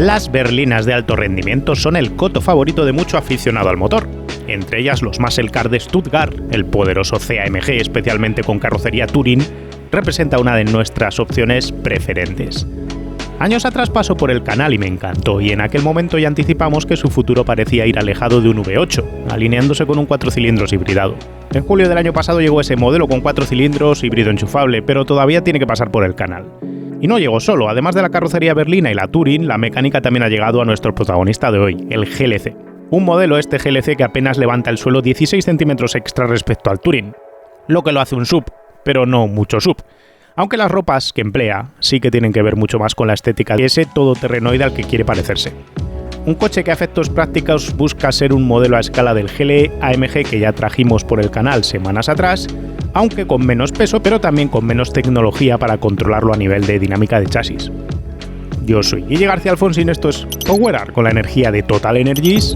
Las berlinas de alto rendimiento son el coto favorito de mucho aficionado al motor, entre ellas los Muscle Car de Stuttgart. El poderoso CAMG, especialmente con carrocería Touring, representa una de nuestras opciones preferentes. Años atrás pasó por el canal y me encantó, y en aquel momento ya anticipamos que su futuro parecía ir alejado de un V8, alineándose con un 4 cilindros hibridado. En julio del año pasado llegó ese modelo con 4 cilindros híbrido enchufable, pero todavía tiene que pasar por el canal. Y no llegó solo, además de la carrocería berlina y la Touring, la mecánica también ha llegado a nuestro protagonista de hoy, el GLC. Un modelo este GLC que apenas levanta el suelo 16 centímetros extra respecto al Touring, lo que lo hace un SUV, pero no mucho SUV. Aunque las ropas que emplea sí que tienen que ver mucho más con la estética de ese todoterrenoide al que quiere parecerse. Un coche que a efectos prácticos busca ser un modelo a escala del GLE AMG que ya trajimos por el canal semanas atrás, aunque con menos peso, pero también con menos tecnología para controlarlo a nivel de dinámica de chasis. Yo soy Guille García Alfonsín, esto es Power Up con la energía de Total Energies.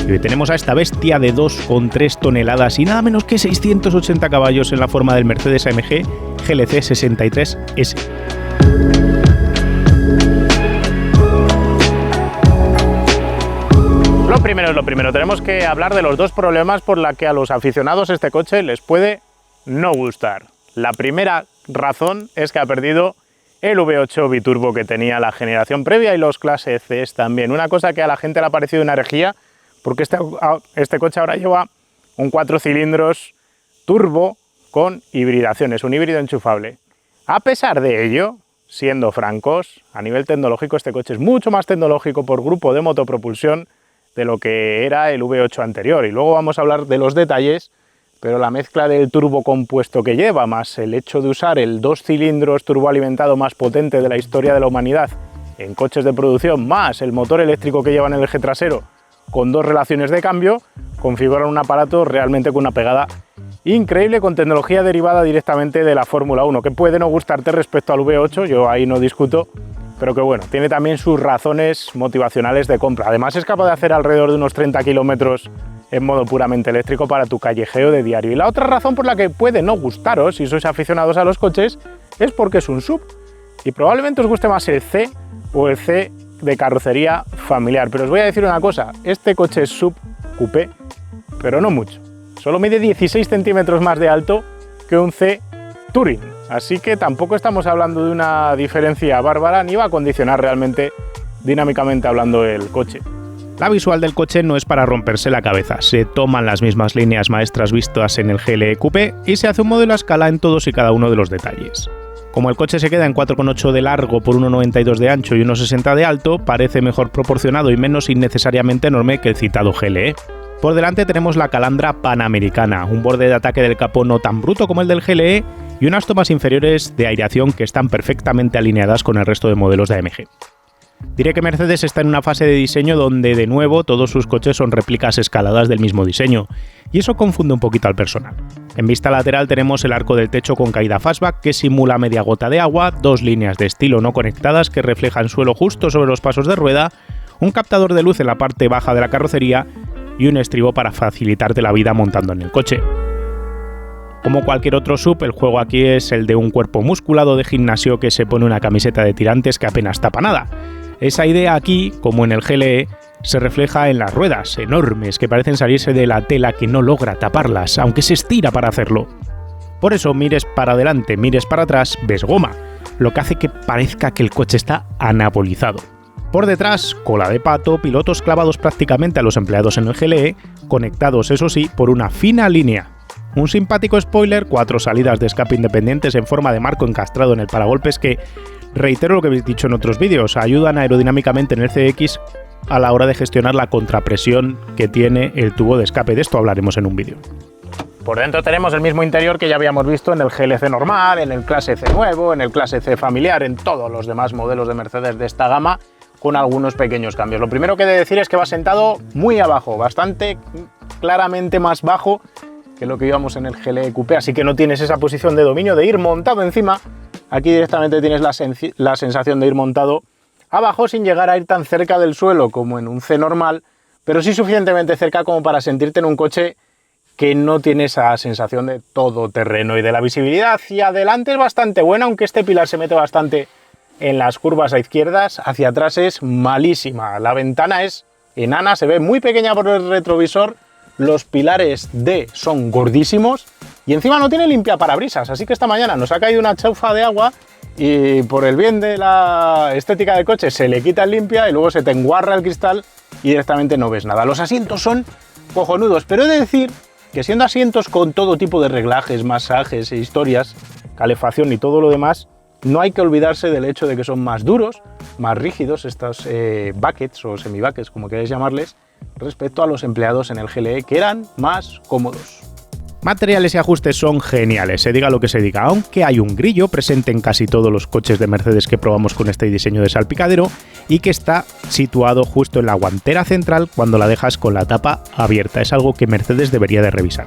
Y hoy tenemos a esta bestia de 2,3 toneladas y nada menos que 680 caballos en la forma del Mercedes AMG GLC 63S. Lo primero, tenemos que hablar de los dos problemas por los que a los aficionados este coche les puede no gustar. La primera razón es que ha perdido el V8 biturbo que tenía la generación previa y los clase Cs también. Una cosa que a la gente le ha parecido una herejía, porque este coche ahora lleva un 4 cilindros turbo con hibridaciones, un híbrido enchufable. A pesar de ello, siendo francos, a nivel tecnológico este coche es mucho más tecnológico por grupo de motopropulsión de lo que era el V8 anterior. Y luego vamos a hablar de los detalles, pero la mezcla del turbo compuesto que lleva, más el hecho de usar el 2 cilindros turboalimentado más potente de la historia de la humanidad en coches de producción, más el motor eléctrico que lleva en el eje trasero, con 2 relaciones de cambio, configuran un aparato realmente con una pegada increíble, con tecnología derivada directamente de la Fórmula 1, que puede no gustarte respecto al V8, yo ahí no discuto, pero que bueno, tiene también sus razones motivacionales de compra. Además es capaz de hacer alrededor de unos 30 kilómetros en modo puramente eléctrico para tu callejeo de diario. Y la otra razón por la que puede no gustaros, si sois aficionados a los coches, es porque es un SUV. Y probablemente os guste más el C o el C de carrocería familiar. Pero os voy a decir una cosa, este coche es SUV coupé, pero no mucho. Solo mide 16 centímetros más de alto que un C Touring. Así que tampoco estamos hablando de una diferencia bárbara, ni va a condicionar realmente, dinámicamente hablando, el coche. La visual del coche no es para romperse la cabeza, se toman las mismas líneas maestras vistas en el GLE Coupé y se hace un modelo a escala en todos y cada uno de los detalles. Como el coche se queda en 4,8 de largo por 1,92 de ancho y 1,60 de alto, parece mejor proporcionado y menos innecesariamente enorme que el citado GLE. Por delante tenemos la calandra panamericana, un borde de ataque del capó no tan bruto como el del GLE y unas tomas inferiores de aireación que están perfectamente alineadas con el resto de modelos de AMG. Diré que Mercedes está en una fase de diseño donde, de nuevo, todos sus coches son réplicas escaladas del mismo diseño, y eso confunde un poquito al personal. En vista lateral tenemos el arco del techo con caída fastback que simula media gota de agua, 2 líneas de estilo no conectadas que reflejan suelo justo sobre los pasos de rueda, un captador de luz en la parte baja de la carrocería y un estribo para facilitarte la vida montando en el coche. Como cualquier otro SUV, el juego aquí es el de un cuerpo musculado de gimnasio que se pone una camiseta de tirantes que apenas tapa nada. Esa idea aquí, como en el GLE, se refleja en las ruedas, enormes, que parecen salirse de la tela que no logra taparlas, aunque se estira para hacerlo. Por eso, mires para adelante, mires para atrás, ves goma, lo que hace que parezca que el coche está anabolizado. Por detrás, cola de pato, pilotos clavados prácticamente a los empleados en el GLE, conectados eso sí por una fina línea. Un simpático spoiler, 4 salidas de escape independientes en forma de marco encastrado en el paragolpes que, reitero lo que habéis dicho en otros vídeos, ayudan aerodinámicamente en el CX a la hora de gestionar la contrapresión que tiene el tubo de escape. De esto hablaremos en un vídeo. Por dentro tenemos el mismo interior que ya habíamos visto en el GLC normal, en el clase C nuevo, en el clase C familiar, en todos los demás modelos de Mercedes de esta gama, con algunos pequeños cambios. Lo primero que he de decir es que va sentado muy abajo, bastante claramente más bajo que lo que íbamos en el GLE Coupé, así que no tienes esa posición de dominio de ir montado encima. Aquí directamente tienes la sensación de ir montado abajo sin llegar a ir tan cerca del suelo como en un C normal, pero sí suficientemente cerca como para sentirte en un coche que no tiene esa sensación de todoterreno, y de la visibilidad hacia adelante es bastante buena, aunque este pilar se mete bastante en las curvas a izquierdas, hacia atrás es malísima. La ventana es enana, se ve muy pequeña por el retrovisor, los pilares D son gordísimos y encima no tiene limpia parabrisas, así que esta mañana nos ha caído una chaufa de agua y por el bien de la estética del coche se le quita el limpia y luego se te enguarra el cristal y directamente no ves nada. Los asientos son cojonudos, pero he de decir que siendo asientos con todo tipo de reglajes, masajes e historias, calefacción y todo lo demás, no hay que olvidarse del hecho de que son más duros, más rígidos estos buckets o semi-buckets, como queráis llamarles, respecto a los empleados en el GLE, que eran más cómodos. Materiales y ajustes son geniales, se diga lo que se diga, aunque hay un grillo presente en casi todos los coches de Mercedes que probamos con este diseño de salpicadero y que está situado justo en la guantera central cuando la dejas con la tapa abierta. Es algo que Mercedes debería de revisar.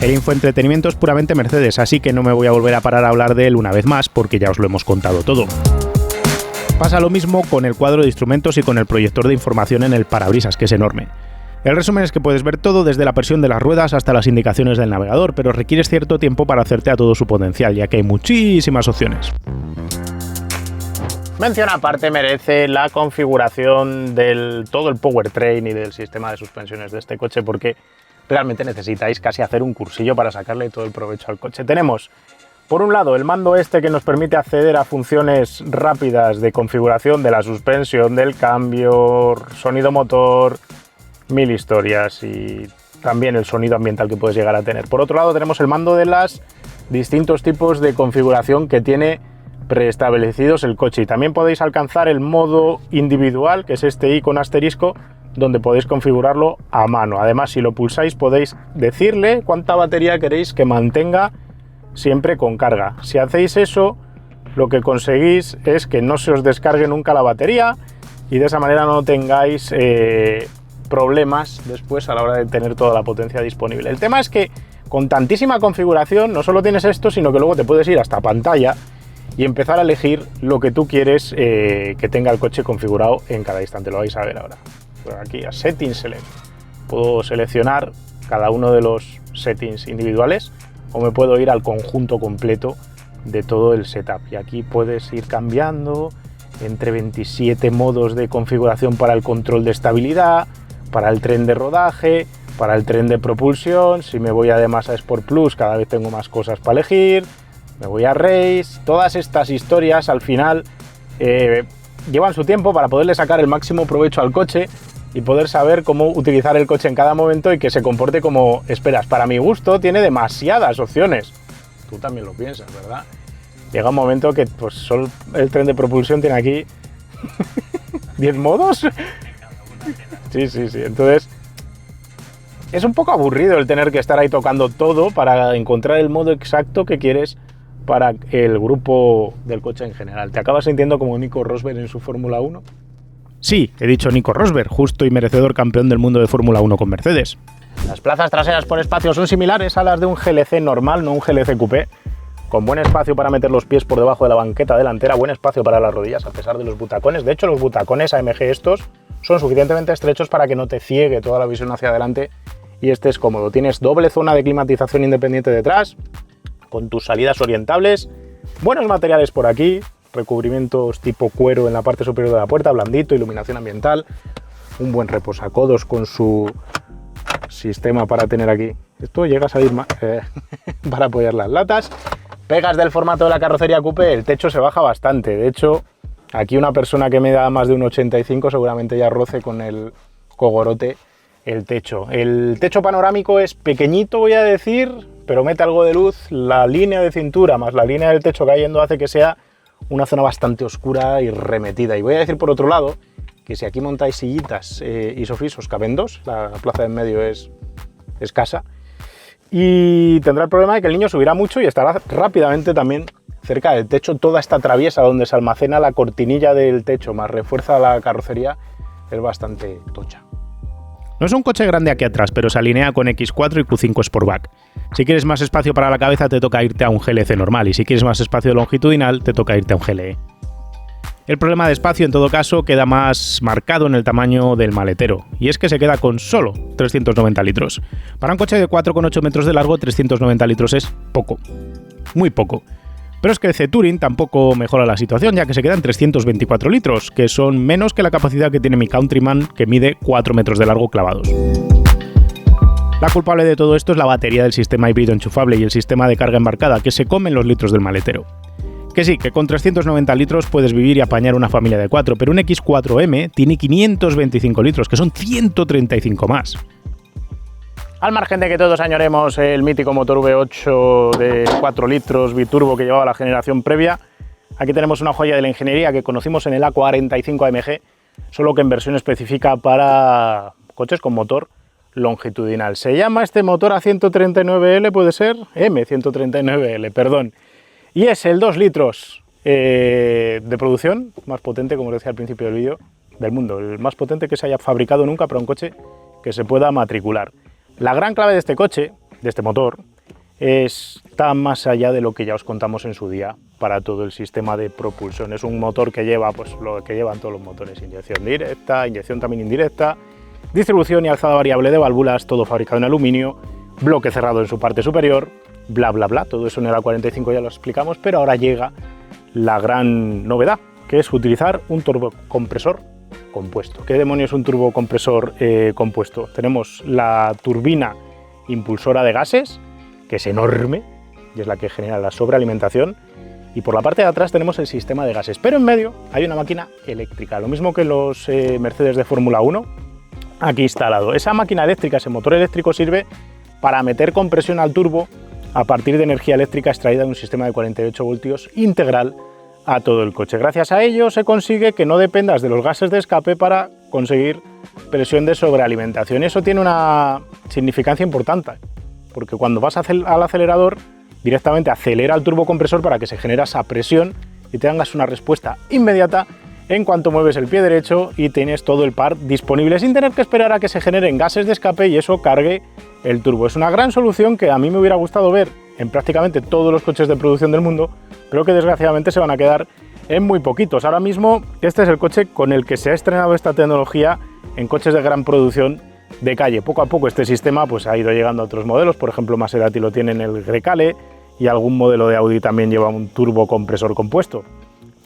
El infoentretenimiento es puramente Mercedes, así que no me voy a volver a parar a hablar de él una vez más porque ya os lo hemos contado todo. Pasa lo mismo con el cuadro de instrumentos y con el proyector de información en el parabrisas, que es enorme. El resumen es que puedes ver todo desde la presión de las ruedas hasta las indicaciones del navegador, pero requieres cierto tiempo para hacerte a todo su potencial, ya que hay muchísimas opciones. Mención aparte merece la configuración del todo el powertrain y del sistema de suspensiones de este coche, porque realmente necesitáis casi hacer un cursillo para sacarle todo el provecho al coche. Tenemos, por un lado, el mando este que nos permite acceder a funciones rápidas de configuración de la suspensión, del cambio, sonido motor, mil historias, y también el sonido ambiental que puedes llegar a tener. Por otro lado, tenemos el mando de los distintos tipos de configuración que tiene preestablecidos el coche, y también podéis alcanzar el modo individual, que es este i con asterisco, donde podéis configurarlo a mano. Además, si lo pulsáis podéis decirle cuánta batería queréis que mantenga siempre con carga. Si hacéis eso, lo que conseguís es que no se os descargue nunca la batería y de esa manera no tengáis problemas después a la hora de tener toda la potencia disponible. El tema es que con tantísima configuración no solo tienes esto, sino que luego te puedes ir hasta pantalla y empezar a elegir lo que tú quieres que tenga el coche configurado en cada instante. Lo vais a ver ahora. Por aquí a Settings Select. Puedo seleccionar cada uno de los settings individuales o me puedo ir al conjunto completo de todo el setup. Y aquí puedes ir cambiando entre 27 modos de configuración para el control de estabilidad, para el tren de rodaje, para el tren de propulsión. Si me voy además a Sport Plus, cada vez tengo más cosas para elegir. Me voy a Race. Todas estas historias al final llevan su tiempo para poderle sacar el máximo provecho al coche y poder saber cómo utilizar el coche en cada momento y que se comporte como esperas. Para mi gusto tiene demasiadas opciones. Tú también lo piensas, ¿verdad? Llega un momento que pues solo el tren de propulsión tiene aquí 10 modos. Sí. Entonces es un poco aburrido el tener que estar ahí tocando todo para encontrar el modo exacto que quieres para el grupo del coche en general. ¿Te acabas sintiendo como Nico Rosberg en su Fórmula 1? Sí, he dicho Nico Rosberg, justo y merecedor campeón del mundo de Fórmula 1 con Mercedes. Las plazas traseras por espacio son similares a las de un GLC normal, no un GLC Coupé, con buen espacio para meter los pies por debajo de la banqueta delantera, buen espacio para las rodillas a pesar de los butacones. De hecho, los butacones AMG estos son suficientemente estrechos para que no te ciegue toda la visión hacia adelante y estés cómodo. Tienes doble zona de climatización independiente detrás, con tus salidas orientables, buenos materiales por aquí, recubrimientos tipo cuero en la parte superior de la puerta, blandito, iluminación ambiental, un buen reposacodos con su sistema para tener aquí. Esto llega a salir más para apoyar las latas. Pegas del formato de la carrocería coupé, el techo se baja bastante. De hecho, aquí una persona que me da más de un 85 seguramente ya roce con el cogorote el techo. El techo panorámico es pequeñito, voy a decir, pero mete algo de luz. La línea de cintura más la línea del techo cayendo hace que sea una zona bastante oscura y remetida. Y voy a decir por otro lado que si aquí montáis sillitas Isofix os caben dos, la plaza de en medio es escasa y tendrá el problema de que el niño subirá mucho y estará rápidamente también cerca del techo. Toda esta traviesa donde se almacena la cortinilla del techo más refuerza la carrocería es bastante tocha. No es un coche grande aquí atrás, pero se alinea con X4 y Q5 Sportback. Si quieres más espacio para la cabeza te toca irte a un GLC normal y si quieres más espacio longitudinal te toca irte a un GLE. El problema de espacio, en todo caso, queda más marcado en el tamaño del maletero, y es que se queda con solo 390 litros. Para un coche de 4,8 metros de largo, 390 litros es poco, muy poco. Pero es que el C-Touring tampoco mejora la situación, ya que se quedan 324 litros, que son menos que la capacidad que tiene mi Countryman, que mide 4 metros de largo clavados. La culpable de todo esto es la batería del sistema híbrido enchufable y el sistema de carga embarcada, que se comen los litros del maletero. Que sí, que con 390 litros puedes vivir y apañar una familia de 4, pero un X4M tiene 525 litros, que son 135 más. Al margen de que todos añoremos el mítico motor V8 de 4 litros biturbo que llevaba la generación previa, aquí tenemos una joya de la ingeniería que conocimos en el A45 AMG, solo que en versión específica para coches con motor longitudinal. Se llama este motor A139L, puede ser, M139L, perdón. Y es el 2 litros de producción más potente, como os decía al principio del vídeo, del mundo. El más potente que se haya fabricado nunca para un coche que se pueda matricular. La gran clave de este coche, de este motor, está más allá de lo que ya os contamos en su día para todo el sistema de propulsión. Es un motor que lleva pues, lo que llevan todos los motores: inyección directa, inyección también indirecta, distribución y alzada variable de válvulas, todo fabricado en aluminio, bloque cerrado en su parte superior, bla bla bla, todo eso en el A45 ya lo explicamos, pero ahora llega la gran novedad, que es utilizar un turbocompresor compuesto. ¿Qué demonios es un turbocompresor compuesto? Tenemos la turbina impulsora de gases, que es enorme, y es la que genera la sobrealimentación, y por la parte de atrás tenemos el sistema de gases, pero en medio hay una máquina eléctrica, lo mismo que los Mercedes de Fórmula 1, aquí instalado. Esa máquina eléctrica, ese motor eléctrico, sirve para meter compresión al turbo a partir de energía eléctrica extraída de un sistema de 48 voltios integral a todo el coche. Gracias a ello se consigue que no dependas de los gases de escape para conseguir presión de sobrealimentación. Y eso tiene una significancia importante, porque cuando vas al acelerador, directamente acelera el turbocompresor para que se genere esa presión y tengas una respuesta inmediata en cuanto mueves el pie derecho y tienes todo el par disponible sin tener que esperar a que se generen gases de escape y eso cargue el turbo. Es una gran solución que a mí me hubiera gustado ver en prácticamente todos los coches de producción del mundo, pero que desgraciadamente se van a quedar en muy poquitos. Ahora mismo este es el coche con el que se ha estrenado esta tecnología en coches de gran producción de calle. Poco a poco este sistema pues, ha ido llegando a otros modelos, por ejemplo Maserati lo tiene en el Grecale y algún modelo de Audi también lleva un turbocompresor compuesto.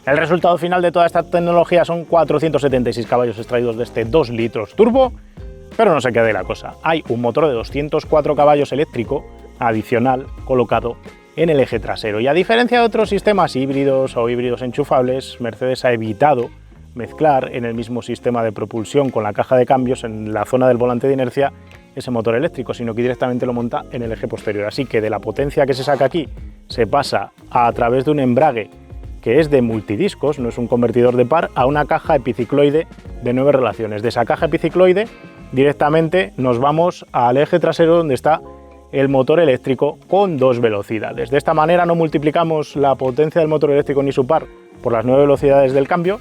El resultado final de toda esta tecnología son 476 caballos extraídos de este 2 litros turbo, pero no se queda ahí la cosa. Hay un motor de 204 caballos eléctrico adicional colocado en el eje trasero y a diferencia de otros sistemas híbridos o híbridos enchufables, Mercedes ha evitado mezclar en el mismo sistema de propulsión con la caja de cambios en la zona del volante de inercia ese motor eléctrico, sino que directamente lo monta en el eje posterior. Así que de la potencia que se saca aquí se pasa a través de un embrague que es de multidiscos, no es un convertidor de par, a una caja epicicloide de 9 relaciones. De esa caja epicicloide directamente nos vamos al eje trasero donde está el motor eléctrico con 2 velocidades. De esta manera no multiplicamos la potencia del motor eléctrico ni su par por las 9 velocidades del cambio,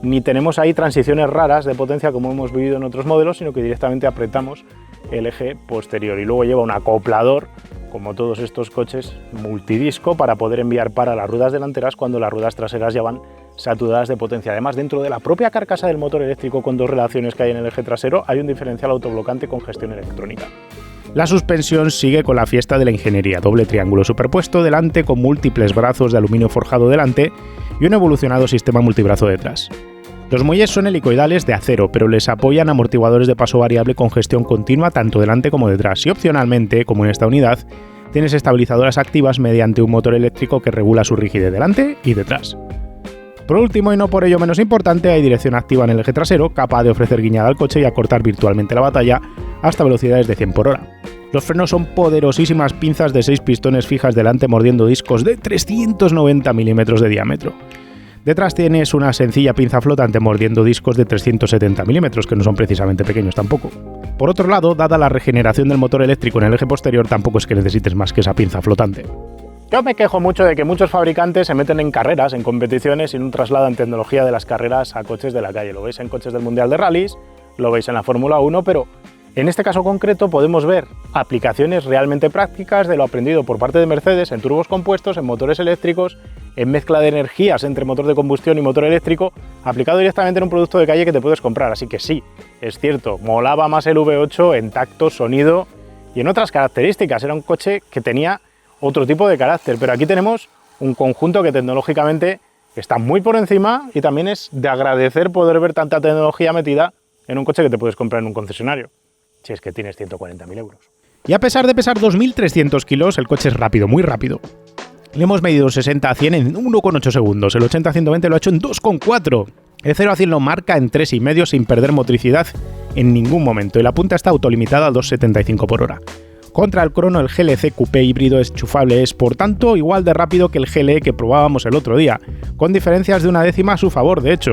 ni tenemos ahí transiciones raras de potencia como hemos vivido en otros modelos, sino que directamente apretamos el eje posterior y luego lleva un acoplador, como todos estos coches, multidisco para poder enviar par a las ruedas delanteras cuando las ruedas traseras ya van saturadas de potencia. Además, dentro de la propia carcasa del motor eléctrico con 2 relaciones que hay en el eje trasero, hay un diferencial autoblocante con gestión electrónica. La suspensión sigue con la fiesta de la ingeniería, doble triángulo superpuesto delante con múltiples brazos de aluminio forjado delante y un evolucionado sistema multibrazo detrás. Los muelles son helicoidales de acero, pero les apoyan amortiguadores de paso variable con gestión continua tanto delante como detrás y opcionalmente, como en esta unidad, tienes estabilizadoras activas mediante un motor eléctrico que regula su rigidez delante y detrás. Por último, y no por ello menos importante, hay dirección activa en el eje trasero, capaz de ofrecer guiñada al coche y acortar virtualmente la batalla hasta velocidades de 100 por hora. Los frenos son poderosísimas pinzas de 6 pistones fijas delante mordiendo discos de 390 milímetros de diámetro. Detrás tienes una sencilla pinza flotante mordiendo discos de 370 milímetros, que no son precisamente pequeños tampoco. Por otro lado, dada la regeneración del motor eléctrico en el eje posterior, tampoco es que necesites más que esa pinza flotante. Yo me quejo mucho de que muchos fabricantes se meten en carreras, en competiciones y no trasladan tecnología de las carreras a coches de la calle. Lo veis en coches del Mundial de Rallys, lo veis en la Fórmula 1, pero en este caso concreto podemos ver aplicaciones realmente prácticas de lo aprendido por parte de Mercedes en turbos compuestos, en motores eléctricos en mezcla de energías entre motor de combustión y motor eléctrico, aplicado directamente en un producto de calle que te puedes comprar. Así que sí, es cierto, molaba más el V8 en tacto, sonido y en otras características. Era un coche que tenía otro tipo de carácter, pero aquí tenemos un conjunto que tecnológicamente está muy por encima y también es de agradecer poder ver tanta tecnología metida en un coche que te puedes comprar en un concesionario, si es que tienes 140.000 euros. Y a pesar de pesar 2.300 kilos, el coche es rápido, muy rápido. Le hemos medido 60 a 100 en 1,8 segundos, el 80 a 120 lo ha hecho en 2,4. El 0 a 100 lo marca en 3,5 sin perder motricidad en ningún momento y la punta está autolimitada a 2,75 por hora. Contra el crono, el GLC Coupé híbrido enchufable es, por tanto, igual de rápido que el GLE que probábamos el otro día, con diferencias de 1/10 a su favor, de hecho.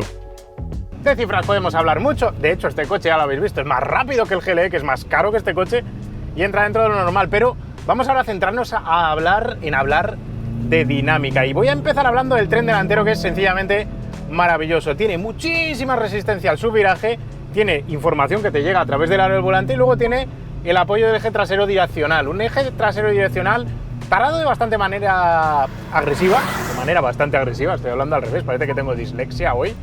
De cifras podemos hablar mucho, de hecho este coche ya lo habéis visto, es más rápido que el GLE, que es más caro que este coche y entra dentro de lo normal, pero vamos ahora a centrarnos a hablar de dinámica y voy a empezar hablando del tren delantero, que es sencillamente maravilloso. Tiene muchísima resistencia al subviraje, tiene información que te llega a través del aro del volante y luego tiene el apoyo del eje trasero direccional, un eje trasero direccional parado de bastante manera agresiva, estoy hablando al revés, parece que tengo dislexia hoy.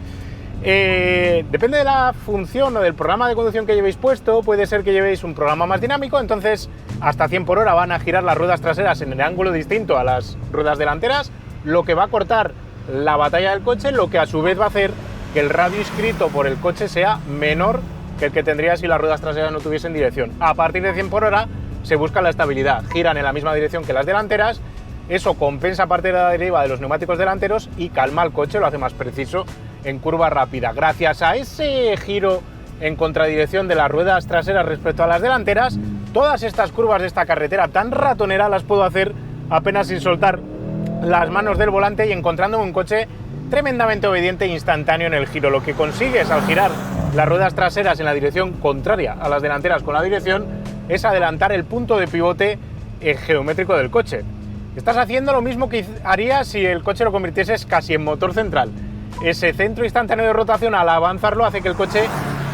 Depende de la función o del programa de conducción que llevéis puesto, puede ser que llevéis un programa más dinámico, entonces hasta 100 por hora van a girar las ruedas traseras en el ángulo distinto a las ruedas delanteras, lo que va a cortar la batalla del coche, lo que a su vez va a hacer que el radio inscrito por el coche sea menor que el que tendría si las ruedas traseras no tuviesen dirección. A partir de 100 por hora se busca la estabilidad, giran en la misma dirección que las delanteras, eso compensa parte de la deriva de los neumáticos delanteros y calma el coche, lo hace más preciso en curva rápida. Gracias a ese giro en contradirección de las ruedas traseras respecto a las delanteras, todas estas curvas de esta carretera tan ratonera las puedo hacer apenas sin soltar las manos del volante y encontrándome un coche tremendamente obediente e instantáneo en el giro. Lo que consigues al girar las ruedas traseras en la dirección contraria a las delanteras con la dirección es adelantar el punto de pivote geométrico del coche. Estás haciendo lo mismo que harías si el coche lo convirtieses casi en motor central. Ese centro instantáneo de rotación al avanzarlo hace que el coche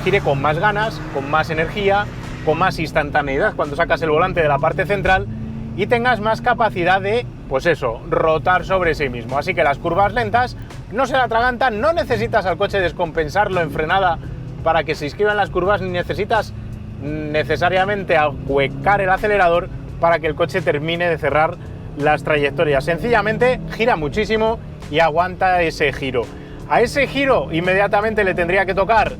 gire con más ganas, con más energía, con más instantaneidad cuando sacas el volante de la parte central y tengas más capacidad de, pues eso, rotar sobre sí mismo. Así que las curvas lentas no se la atragantan, no necesitas al coche descompensarlo en frenada para que se inscriban las curvas, ni necesitas necesariamente ahuecar el acelerador para que el coche termine de cerrar las trayectorias. Sencillamente gira muchísimo y aguanta ese giro. A ese giro inmediatamente le tendría que tocar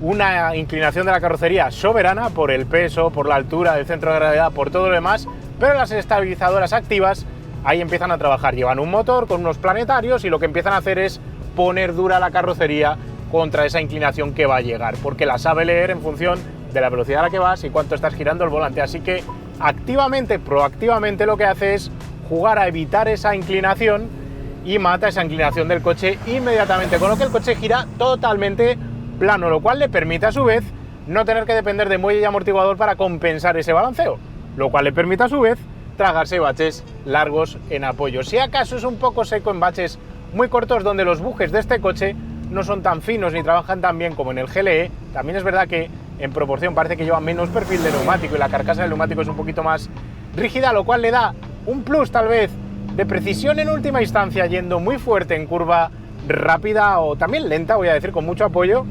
una inclinación de la carrocería soberana por el peso, por la altura del centro de gravedad, por todo lo demás, pero las estabilizadoras activas ahí empiezan a trabajar. Llevan un motor con unos planetarios y lo que empiezan a hacer es poner dura la carrocería contra esa inclinación que va a llegar, porque la sabe leer en función de la velocidad a la que vas y cuánto estás girando el volante. Así que activamente, proactivamente lo que hace es jugar a evitar esa inclinación y mata esa inclinación del coche inmediatamente, con lo que el coche gira totalmente plano, lo cual le permite a su vez no tener que depender de muelle y amortiguador para compensar ese balanceo, lo cual le permite a su vez tragarse baches largos en apoyo. Si acaso es un poco seco en baches muy cortos donde los bujes de este coche no son tan finos ni trabajan tan bien como en el GLE, también es verdad que en proporción parece que lleva menos perfil de neumático y la carcasa del neumático es un poquito más rígida, lo cual le da un plus tal vez de precisión en última instancia, yendo muy fuerte en curva rápida o también lenta, voy a decir, con mucho apoyo,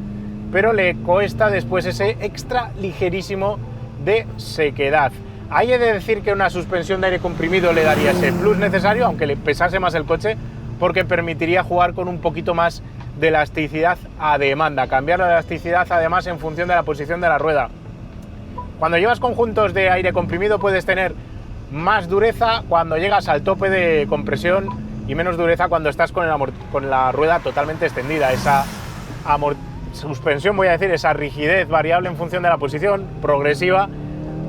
pero le cuesta después ese extra ligerísimo de sequedad. Ahí he de decir que una suspensión de aire comprimido le daría ese plus necesario, aunque le pesase más el coche, porque permitiría jugar con un poquito más de elasticidad a demanda, cambiar la elasticidad además en función de la posición de la rueda. Cuando llevas conjuntos de aire comprimido puedes tener más dureza cuando llegas al tope de compresión y menos dureza cuando estás con la rueda totalmente extendida. Esa suspensión, voy a decir, esa rigidez variable en función de la posición, progresiva,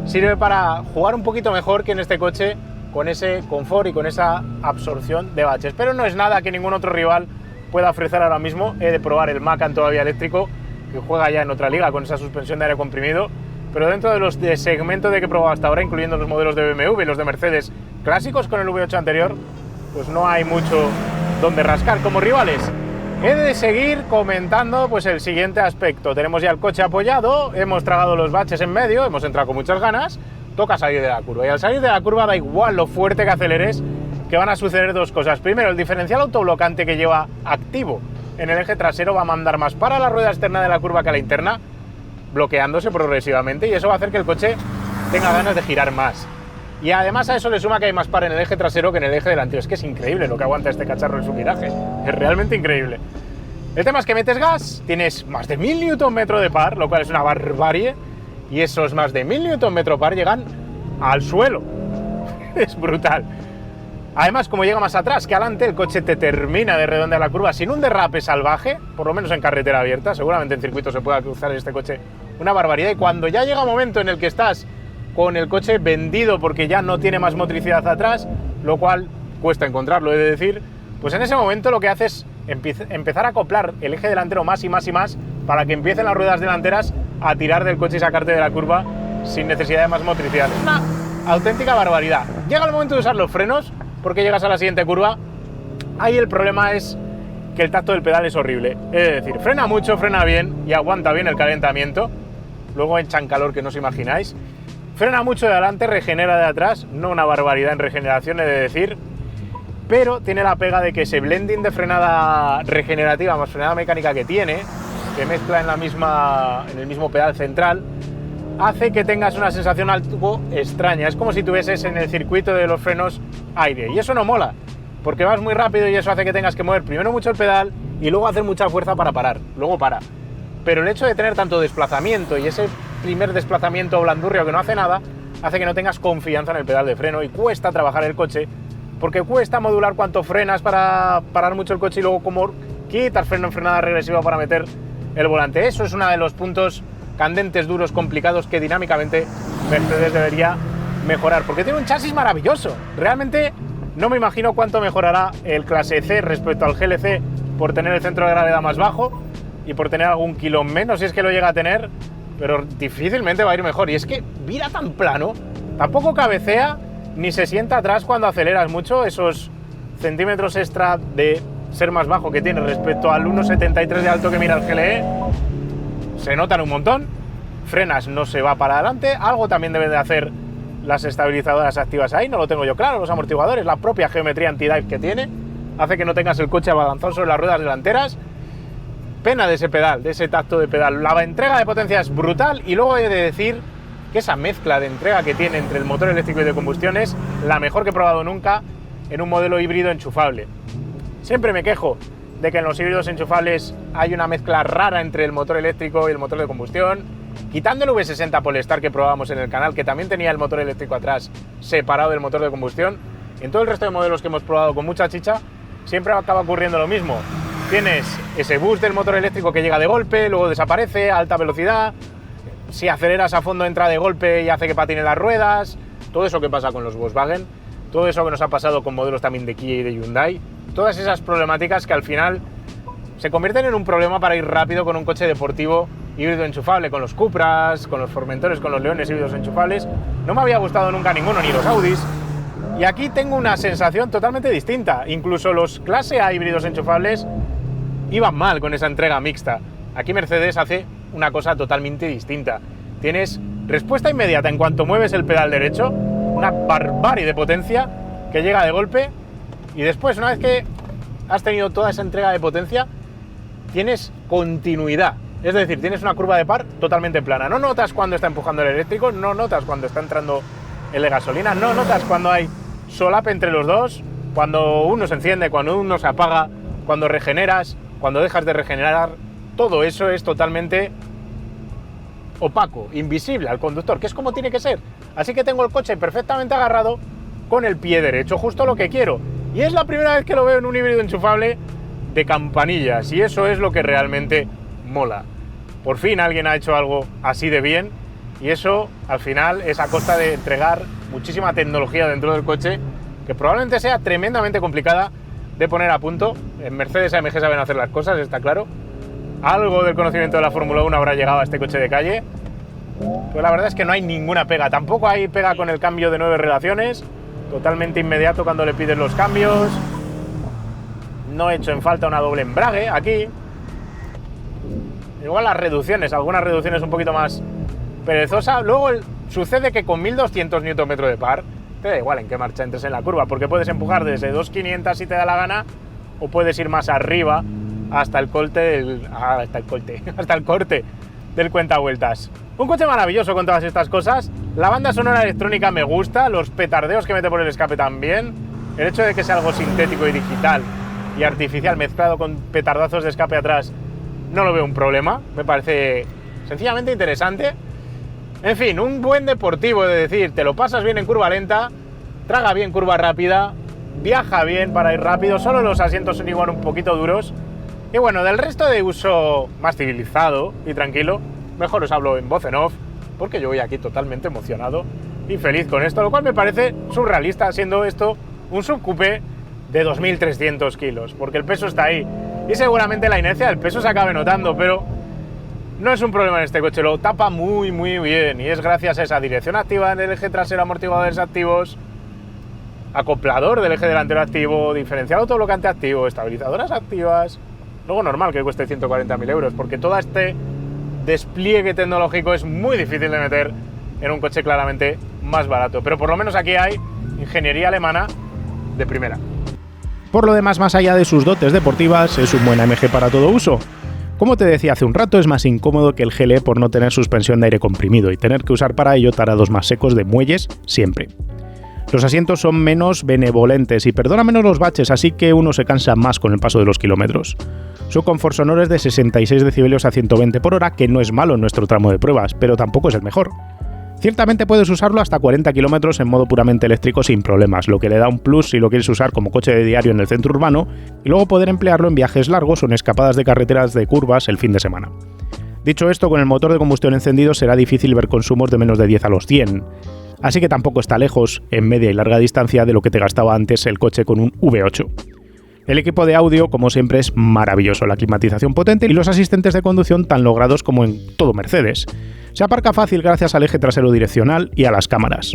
sirve para jugar un poquito mejor que en este coche, con ese confort y con esa absorción de baches. Pero no es nada que ningún otro rival pueda ofrecer ahora mismo. He de probar el Macan todavía eléctrico, que juega ya en otra liga con esa suspensión de aire comprimido, pero dentro de los de segmento de que he probado hasta ahora, incluyendo los modelos de BMW y los de Mercedes clásicos con el V8 anterior, pues no hay mucho donde rascar como rivales. He de seguir comentando pues el siguiente aspecto. Tenemos ya el coche apoyado, hemos tragado los baches en medio, hemos entrado con muchas ganas, toca salir de la curva. Y al salir de la curva da igual lo fuerte que aceleres, que van a suceder dos cosas. Primero, el diferencial autoblocante que lleva activo en el eje trasero va a mandar más para la rueda externa de la curva que a la interna, bloqueándose progresivamente, y eso va a hacer que el coche tenga ganas de girar más. Y además a eso le suma que hay más par en el eje trasero que en el eje delantero. Es que es increíble lo que aguanta este cacharro en su viraje. Es realmente increíble. El tema es que metes gas, tienes más de 1000 Nm de par, lo cual es una barbarie, y esos más de 1000 Nm par llegan al suelo. Es brutal. Además, como llega más atrás que adelante, el coche te termina de redondear la curva sin un derrape salvaje, por lo menos en carretera abierta. Seguramente en circuito se pueda cruzar este coche una barbaridad. Y cuando ya llega un momento en el que estás con el coche vendido porque ya no tiene más motricidad atrás, lo cual cuesta encontrarlo, he de decir, pues en ese momento lo que haces es empezar a acoplar el eje delantero más y más y más para que empiecen las ruedas delanteras a tirar del coche y sacarte de la curva sin necesidad de más motricidad. Es una auténtica barbaridad. Llega el momento de usar los frenos, porque llegas a la siguiente curva. Ahí el problema es que el tacto del pedal es horrible. Es decir, frena mucho, frena bien y aguanta bien el calentamiento. Luego echan calor que no os imagináis. Frena mucho de adelante, regenera de atrás. No una barbaridad en regeneración, he de decir. Pero tiene la pega de que ese blending de frenada regenerativa más frenada mecánica que tiene, que mezcla en el mismo pedal central, hace que tengas una sensación algo extraña. Es como si tuvieses en el circuito de los frenos aire, y eso no mola, porque vas muy rápido y eso hace que tengas que mover primero mucho el pedal y luego hacer mucha fuerza para parar, luego para. Pero el hecho de tener tanto desplazamiento y ese primer desplazamiento blandurrio que no hace nada, hace que no tengas confianza en el pedal de freno y cuesta trabajar el coche, porque cuesta modular cuánto frenas para parar mucho el coche y luego cómo quitas freno en frenada regresiva para meter el volante. Eso es uno de los puntos candentes, duros, complicados que dinámicamente Mercedes debería mejorar, porque tiene un chasis maravilloso. Realmente no me imagino cuánto mejorará el clase C respecto al GLC por tener el centro de gravedad más bajo y por tener algún kilo menos, si es que lo llega a tener, pero difícilmente va a ir mejor. Y es que vira tan plano, tampoco cabecea ni se sienta atrás cuando aceleras mucho. Esos centímetros extra de ser más bajo que tiene respecto al 1,73 de alto que mira el GLE se notan un montón. Frenas, no se va para adelante. Algo también deben de hacer las estabilizadoras activas ahí, no lo tengo yo claro. Los amortiguadores, la propia geometría anti-dive que tiene, hace que no tengas el coche abalanzado sobre las ruedas delanteras. Pena de ese pedal, de ese tacto de pedal. La entrega de potencia es brutal, y luego he de decir que esa mezcla de entrega que tiene entre el motor eléctrico y de combustión es la mejor que he probado nunca en un modelo híbrido enchufable. Siempre me quejo de que en los híbridos enchufables hay una mezcla rara entre el motor eléctrico y el motor de combustión. Quitando el V60 Polestar que probábamos en el canal, que también tenía el motor eléctrico atrás separado del motor de combustión, en todo el resto de modelos que hemos probado con mucha chicha, siempre acaba ocurriendo lo mismo. Tienes ese boost del motor eléctrico que llega de golpe, luego desaparece a alta velocidad, si aceleras a fondo entra de golpe y hace que patinen las ruedas, todo eso que pasa con los Volkswagen, todo eso que nos ha pasado con modelos también de Kia y de Hyundai, todas esas problemáticas que al final se convierten en un problema para ir rápido con un coche deportivo híbrido enchufable, con los Cupras, con los Formentores, con los Leones híbridos enchufables. No me había gustado nunca ninguno, ni los Audis, y aquí tengo una sensación totalmente distinta. Incluso los clase A híbridos enchufables iban mal con esa entrega mixta. Aquí Mercedes hace una cosa totalmente distinta. Tienes respuesta inmediata en cuanto mueves el pedal derecho, una barbarie de potencia que llega de golpe, y después, una vez que has tenido toda esa entrega de potencia, tienes continuidad. Es decir, tienes una curva de par totalmente plana. No notas cuando está empujando el eléctrico, no notas cuando está entrando el de gasolina, no notas cuando hay solape entre los dos, cuando uno se enciende, cuando uno se apaga, cuando regeneras, cuando dejas de regenerar. Todo eso es totalmente opaco, invisible al conductor, que es como tiene que ser. Así que tengo el coche perfectamente agarrado con el pie derecho, justo lo que quiero. Y es la primera vez que lo veo en un híbrido enchufable de campanillas, y eso es lo que realmente mola. Por fin alguien ha hecho algo así de bien, y eso al final es a costa de entregar muchísima tecnología dentro del coche, que probablemente sea tremendamente complicada de poner a punto. En Mercedes AMG saben hacer las cosas, está claro. Algo del conocimiento de la Fórmula 1 habrá llegado a este coche de calle, pero la verdad es que no hay ninguna pega. Tampoco hay pega con el cambio de 9 relaciones, totalmente inmediato cuando le pides los cambios. No he hecho en falta una doble embrague aquí. Igual las reducciones, algunas reducciones un poquito más perezosas. Luego sucede que con 1200 Nm de par te da igual en qué marcha entres en la curva, porque puedes empujar desde 2.500 si te da la gana, o puedes ir más arriba hasta el corte del cuentavueltas. Un coche maravilloso con todas estas cosas. La banda sonora electrónica me gusta, los petardeos que mete por el escape también, el hecho de que sea algo sintético y digital y artificial mezclado con petardazos de escape atrás, no lo veo un problema, me parece sencillamente interesante. En fin, un buen deportivo, de decir, te lo pasas bien en curva lenta, traga bien curva rápida, viaja bien para ir rápido, solo los asientos son igual un poquito duros. Y bueno, del resto de uso más civilizado y tranquilo, mejor os hablo en voz en off, porque yo voy aquí totalmente emocionado y feliz con esto, lo cual me parece surrealista, siendo esto un subcoupé de 2.300 kilos, porque el peso está ahí. Y seguramente la inercia del peso se acabe notando, pero no es un problema en este coche, lo tapa muy bien, y es gracias a esa dirección activa del eje trasero, amortiguadores activos, acoplador del eje delantero activo, diferencial autoblocante activo, estabilizadoras activas. Luego normal que cueste 140.000 euros, porque todo este despliegue tecnológico es muy difícil de meter en un coche claramente más barato, pero por lo menos aquí hay ingeniería alemana de primera. Por lo demás, más allá de sus dotes deportivas, es un buen AMG para todo uso. Como te decía hace un rato, es más incómodo que el GLE por no tener suspensión de aire comprimido y tener que usar para ello tarados más secos de muelles siempre. Los asientos son menos benevolentes y perdona menos los baches, así que uno se cansa más con el paso de los kilómetros. Su confort sonoro es de 66 decibelios a 120 por hora, que no es malo en nuestro tramo de pruebas, pero tampoco es el mejor. Ciertamente puedes usarlo hasta 40 km en modo puramente eléctrico sin problemas, lo que le da un plus si lo quieres usar como coche de diario en el centro urbano y luego poder emplearlo en viajes largos o en escapadas de carreteras de curvas el fin de semana. Dicho esto, con el motor de combustión encendido será difícil ver consumos de menos de 10 a los 100, así que tampoco está lejos, en media y larga distancia, de lo que te gastaba antes el coche con un V8. El equipo de audio, como siempre, es maravilloso, la climatización potente y los asistentes de conducción tan logrados como en todo Mercedes. Se aparca fácil gracias al eje trasero direccional y a las cámaras.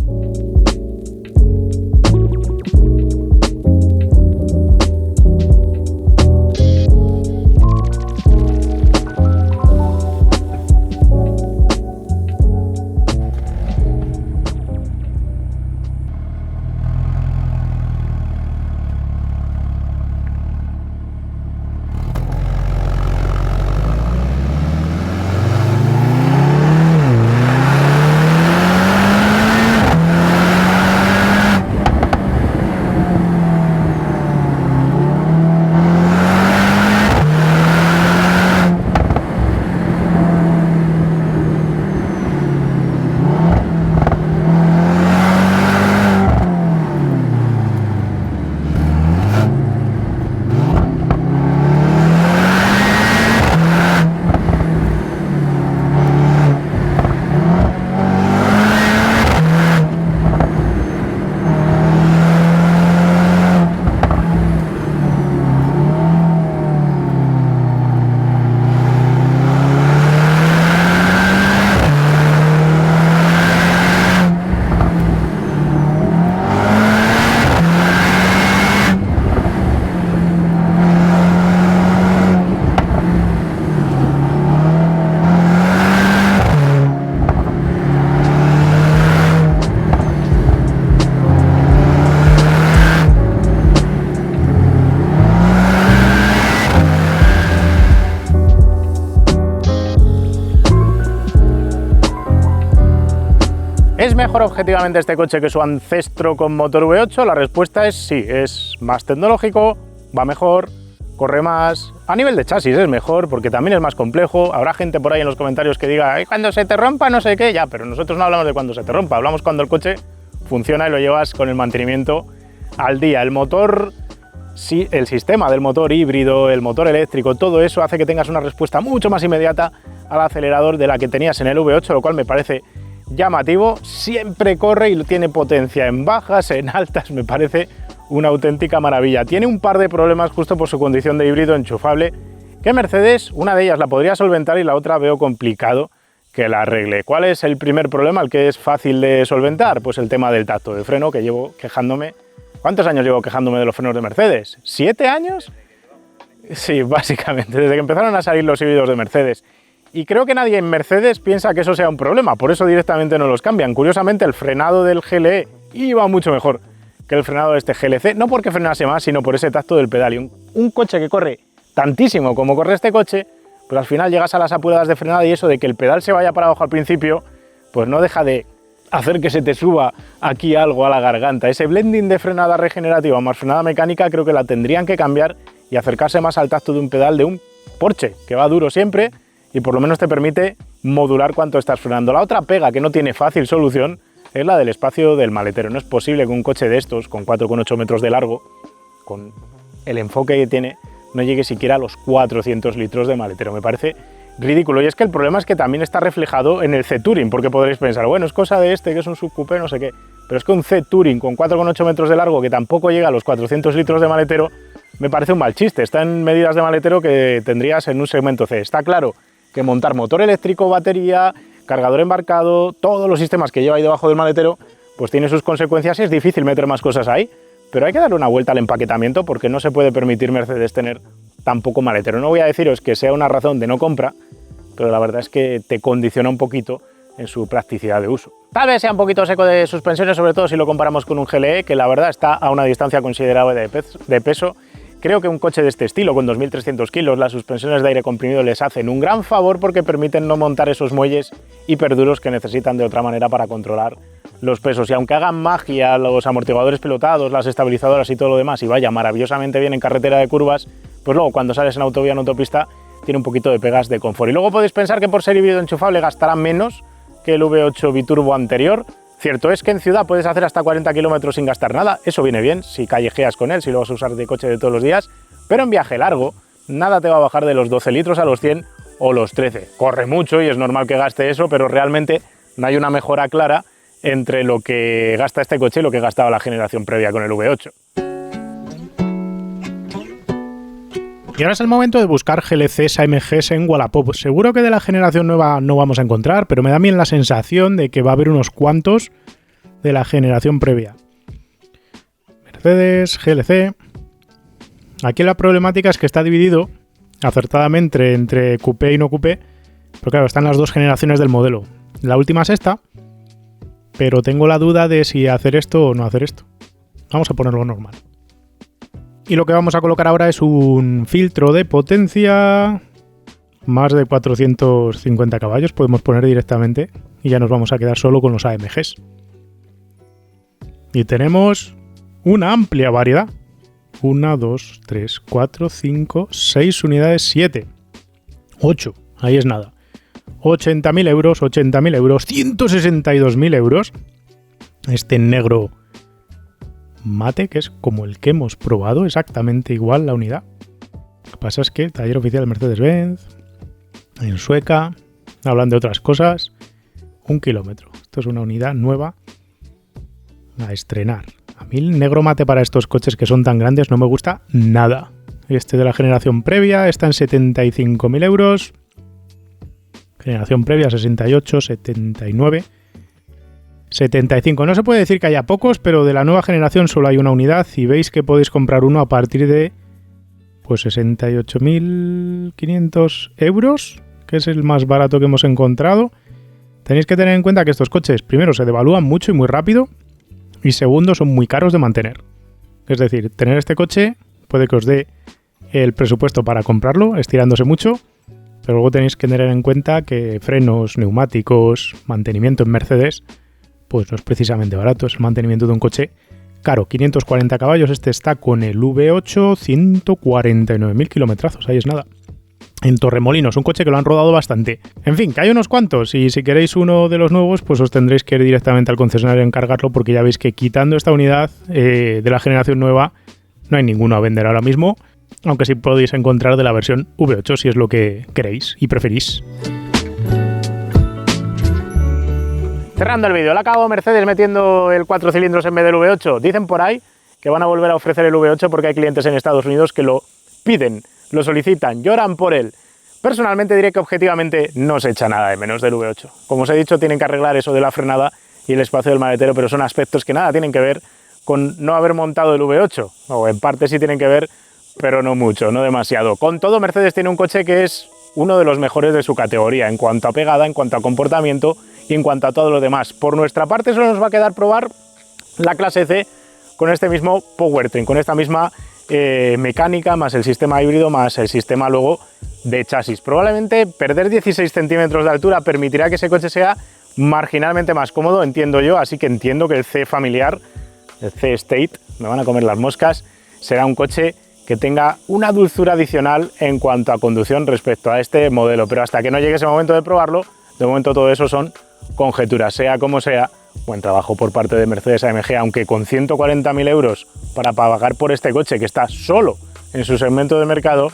¿Es mejor objetivamente este coche que su ancestro con motor V8? La respuesta es sí, es más tecnológico, va mejor, corre más. A nivel de chasis es mejor porque también es más complejo. Habrá gente por ahí en los comentarios que diga cuando se te rompa no sé qué, ya, pero nosotros no hablamos de cuando se te rompa, hablamos cuando el coche funciona y lo llevas con el mantenimiento al día. El motor, sí, el sistema del motor híbrido, el motor eléctrico, todo eso hace que tengas una respuesta mucho más inmediata al acelerador de la que tenías en el V8, lo cual me parece llamativo. Siempre corre y tiene potencia en bajas, en altas, me parece una auténtica maravilla. Tiene un par de problemas justo por su condición de híbrido enchufable, que Mercedes, una de ellas la podría solventar y la otra veo complicado que la arregle. ¿Cuál es el primer problema, el que es fácil de solventar? Pues el tema del tacto de freno, que llevo quejándome. ¿Cuántos años llevo quejándome de los frenos de Mercedes? ¿7 años? Sí, básicamente, desde que empezaron a salir los híbridos de Mercedes. Y creo que nadie en Mercedes piensa que eso sea un problema, por eso directamente no los cambian. Curiosamente, el frenado del GLE y va mucho mejor que el frenado de este GLC, no porque frenase más, sino por ese tacto del pedal. Y un coche que corre tantísimo como corre este coche, pues al final llegas a las apuradas de frenada y eso de que el pedal se vaya para abajo al principio, pues no deja de hacer que se te suba aquí algo a la garganta. Ese blending de frenada regenerativa más frenada mecánica creo que la tendrían que cambiar y acercarse más al tacto de un pedal de un Porsche, que va duro siempre y por lo menos te permite modular cuánto estás frenando. La otra pega que no tiene fácil solución es la del espacio del maletero. No es posible que un coche de estos, con 4,8 metros de largo, con el enfoque que tiene, no llegue siquiera a los 400 litros de maletero. Me parece ridículo. Y es que el problema es que también está reflejado en el C-Touring, porque podréis pensar, bueno, es cosa de este, que es un subcoupé, no sé qué. Pero es que un C-Touring con 4,8 metros de largo, que tampoco llega a los 400 litros de maletero, me parece un mal chiste. Está en medidas de maletero que tendrías en un segmento C. Está claro que montar motor eléctrico, batería, cargador embarcado, todos los sistemas que lleva ahí debajo del maletero, pues tiene sus consecuencias y es difícil meter más cosas ahí. Pero hay que darle una vuelta al empaquetamiento porque no se puede permitir Mercedes tener tan poco maletero. No voy a deciros que sea una razón de no compra, pero la verdad es que te condiciona un poquito en su practicidad de uso. Tal vez sea un poquito seco de suspensiones, sobre todo si lo comparamos con un GLE, que la verdad está a una distancia considerable de peso. Creo que un coche de este estilo, con 2.300 kilos, las suspensiones de aire comprimido les hacen un gran favor porque permiten no montar esos muelles hiperduros que necesitan de otra manera para controlar los pesos. Y aunque hagan magia los amortiguadores pilotados, las estabilizadoras y todo lo demás, y vaya maravillosamente bien en carretera de curvas, pues luego cuando sales en autovía o en autopista tiene un poquito de pegas de confort. Y luego podéis pensar que por ser híbrido enchufable gastará menos que el V8 biturbo anterior. Cierto es que en ciudad puedes hacer hasta 40 kilómetros sin gastar nada, eso viene bien si callejeas con él, si lo vas a usar de coche de todos los días, pero en viaje largo nada te va a bajar de los 12 litros a los 100 o los 13. Corre mucho y es normal que gaste eso, pero realmente no hay una mejora clara entre lo que gasta este coche y lo que gastaba la generación previa con el V8. Y ahora es el momento de buscar GLCs AMGs en Wallapop. Seguro que de la generación nueva no vamos a encontrar, pero me da bien la sensación de que va a haber unos cuantos de la generación previa. Mercedes, GLC. Aquí la problemática es que está dividido acertadamente entre coupé y no coupé, pero claro, están las dos generaciones del modelo. La última es esta, pero tengo la duda de si hacer esto o no hacer esto. Vamos a ponerlo normal. Y lo que vamos a colocar ahora es un filtro de potencia más de 450 caballos, podemos poner directamente y ya nos vamos a quedar solo con los AMGs. Y tenemos una amplia variedad. 1, 2, 3, 4, 5, 6 unidades, 7, 8, ahí es nada. 80.000 euros, 80.000 euros, 162.000 euros. Este negro mate, que es como el que hemos probado, exactamente igual la unidad. Lo que pasa es que taller oficial de Mercedes-Benz, en Sueca, hablan de otras cosas. 1 kilómetro. Esto es una unidad nueva a estrenar. A mí el negro mate para estos coches que son tan grandes no me gusta nada. Este de la generación previa está en 75.000 euros. Generación previa 68, 79... 75. No se puede decir que haya pocos, pero de la nueva generación solo hay una unidad y veis que podéis comprar uno a partir de pues 68.500 euros, que es el más barato que hemos encontrado. Tenéis que tener en cuenta que estos coches, primero, se devalúan mucho y muy rápido, y segundo, son muy caros de mantener. Es decir, tener este coche puede que os dé el presupuesto para comprarlo, estirándose mucho, pero luego tenéis que tener en cuenta que frenos, neumáticos, mantenimiento en Mercedes, pues no es precisamente barato, es el mantenimiento de un coche caro. 540 caballos, este está con el V8, 149.000 kilometrazos, ahí es nada. En Torremolinos, un coche que lo han rodado bastante. En fin, que hay unos cuantos, y si queréis uno de los nuevos, pues os tendréis que ir directamente al concesionario a encargarlo, porque ya veis que quitando esta unidad de la generación nueva, no hay ninguno a vender ahora mismo, aunque sí podéis encontrar de la versión V8 si es lo que queréis y preferís. Cerrando el vídeo, le ha acabado Mercedes metiendo el 4 cilindros en vez del V8. Dicen por ahí que van a volver a ofrecer el V8 porque hay clientes en Estados Unidos que lo piden, lo solicitan, lloran por él. Personalmente diré que objetivamente no se echa nada de menos del V8. Como os he dicho, tienen que arreglar eso de la frenada y el espacio del maletero, pero son aspectos que nada tienen que ver con no haber montado el V8, o en parte sí tienen que ver, pero no mucho, no demasiado. Con todo, Mercedes tiene un coche que es uno de los mejores de su categoría en cuanto a pegada, en cuanto a comportamiento y en cuanto a todo lo demás. Por nuestra parte solo nos va a quedar probar la clase C con este mismo powertrain, con esta misma mecánica, más el sistema híbrido, más el sistema luego de chasis. Probablemente perder 16 centímetros de altura permitirá que ese coche sea marginalmente más cómodo, entiendo yo, así que entiendo que el C familiar, el C State, me van a comer las moscas, será un coche que tenga una dulzura adicional en cuanto a conducción respecto a este modelo, pero hasta que no llegue ese momento de probarlo, de momento todo eso son conjeturas. Sea como sea, buen trabajo por parte de Mercedes-AMG, aunque con 140.000 euros para pagar por este coche que está solo en su segmento de mercado,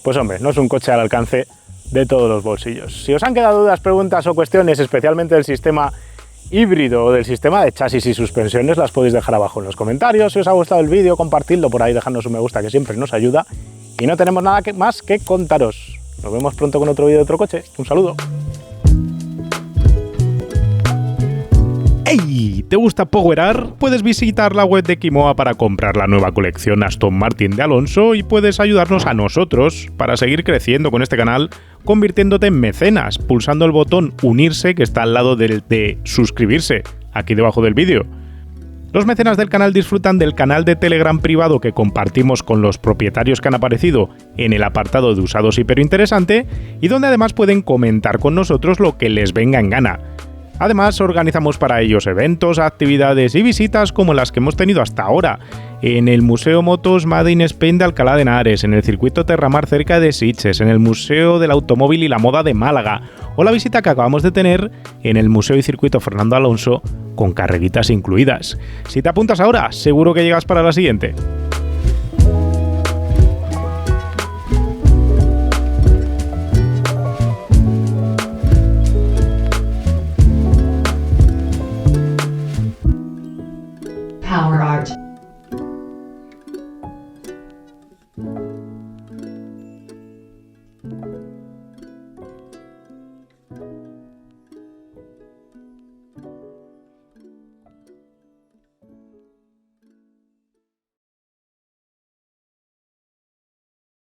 pues hombre, no es un coche al alcance de todos los bolsillos. Si os han quedado dudas, preguntas o cuestiones, especialmente del sistema híbrido o del sistema de chasis y suspensiones, las podéis dejar abajo en los comentarios. Si os ha gustado el vídeo, compartidlo por ahí, dejadnos un me gusta que siempre nos ayuda. Y no tenemos nada más que contaros. Nos vemos pronto con otro vídeo de otro coche. Un saludo. ¡Hey! ¿Te gusta powerar? Puedes visitar la web de Quimoa para comprar la nueva colección Aston Martin de Alonso y puedes ayudarnos a nosotros para seguir creciendo con este canal convirtiéndote en mecenas, pulsando el botón unirse que está al lado del de suscribirse, aquí debajo del vídeo. Los mecenas del canal disfrutan del canal de Telegram privado que compartimos con los propietarios que han aparecido en el apartado de usados hiperinteresante y donde además pueden comentar con nosotros lo que les venga en gana. Además, organizamos para ellos eventos, actividades y visitas como las que hemos tenido hasta ahora, en el Museo Motos Made in Spain de Alcalá de Henares, en el Circuito Terramar cerca de Sitges, en el Museo del Automóvil y la Moda de Málaga, o la visita que acabamos de tener en el Museo y Circuito Fernando Alonso con carreritas incluidas. Si te apuntas ahora, seguro que llegas para la siguiente.